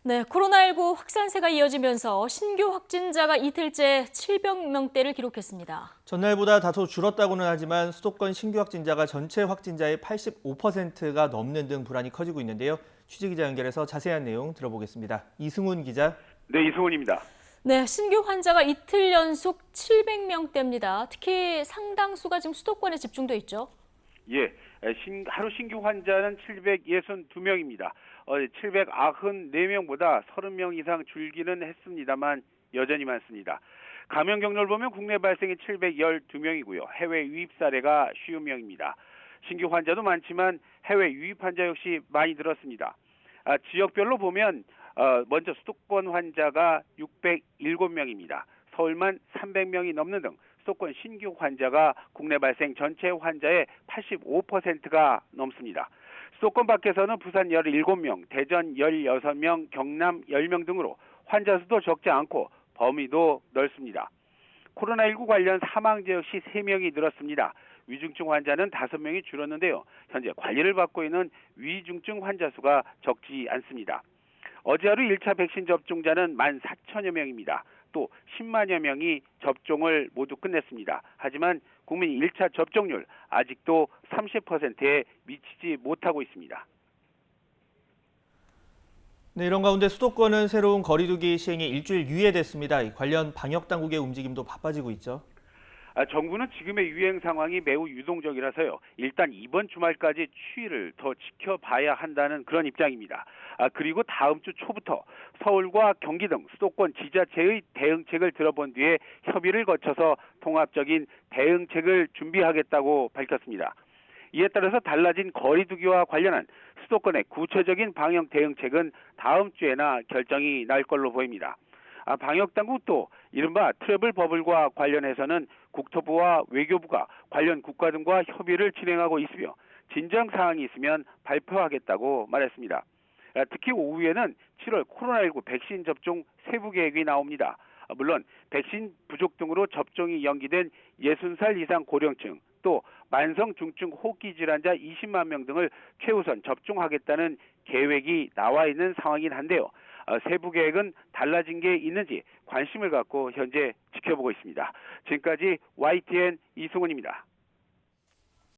네, 코로나19 확산세가 이어지면서 신규 확진자가 이틀째 700명대를 기록했습니다. 전날보다 다소 줄었다고는 하지만 수도권 신규 확진자가 전체 확진자의 85%가 넘는 등 불안이 커지고 있는데요. 취재기자 연결해서 자세한 내용 들어보겠습니다. 이승훈 기자. 네, 이승훈입니다. 네, 신규 환자가 이틀 연속 700명대입니다. 특히 상당수가 지금 수도권에 집중돼 있죠. 예, 하루 신규 환자는 762명입니다. 794명보다 30명 이상 줄기는 했습니다만 여전히 많습니다. 감염 경로를 보면 국내 발생이 712명이고요. 해외 유입 사례가 50명입니다. 신규 환자도 많지만 해외 유입 환자 역시 많이 늘었습니다. 지역별로 보면 먼저 수도권 환자가 607명입니다. 서울만 300명이 넘는 등 수도권 신규 환자가 국내 발생 전체 환자의 85%가 넘습니다. 수도권 밖에서는 부산 17명, 대전 16명, 경남 10명 등으로 환자 수도 적지 않고 범위도 넓습니다. 코로나19 관련 사망자 역시 3명이 늘었습니다. 위중증 환자는 5명이 줄었는데요. 현재 관리를 받고 있는 위중증 환자 수가 적지 않습니다. 어제 하루 1차 백신 접종자는 14,000여 명입니다. 또 10만여 명이 접종을 모두 끝냈습니다. 하지만 국민 1차 접종률 아직도 30%에 미치지 못하고 있습니다. 네, 이런 가운데 수도권은 새로운 거리 두기 시행이 일주일 유예됐습니다. 관련 방역 당국의 움직임도 바빠지고 있죠. 정부는 지금의 유행 상황이 매우 유동적이라서요. 일단 이번 주말까지 추이를 더 지켜봐야 한다는 그런 입장입니다. 그리고 다음 주 초부터 서울과 경기 등 수도권 지자체의 대응책을 들어본 뒤에 협의를 거쳐서 통합적인 대응책을 준비하겠다고 밝혔습니다. 이에 따라서 달라진 거리 두기와 관련한 수도권의 구체적인 방역 대응책은 다음 주에나 결정이 날 걸로 보입니다. 방역당국도 이른바 트래블 버블과 관련해서는 국토부와 외교부가 관련 국가 등과 협의를 진행하고 있으며 진정 사항이 있으면 발표하겠다고 말했습니다. 특히 오후에는 7월 코로나19 백신 접종 세부 계획이 나옵니다. 물론 백신 부족 등으로 접종이 연기된 60살 이상 고령층, 또 만성 중증 호흡기 질환자 20만 명 등을 최우선 접종하겠다는 계획이 나와 있는 상황이긴 한데요. 세부 계획은 달라진 게 있는지 관심을 갖고 현재 지켜보고 있습니다. 지금까지 YTN 이승훈입니다.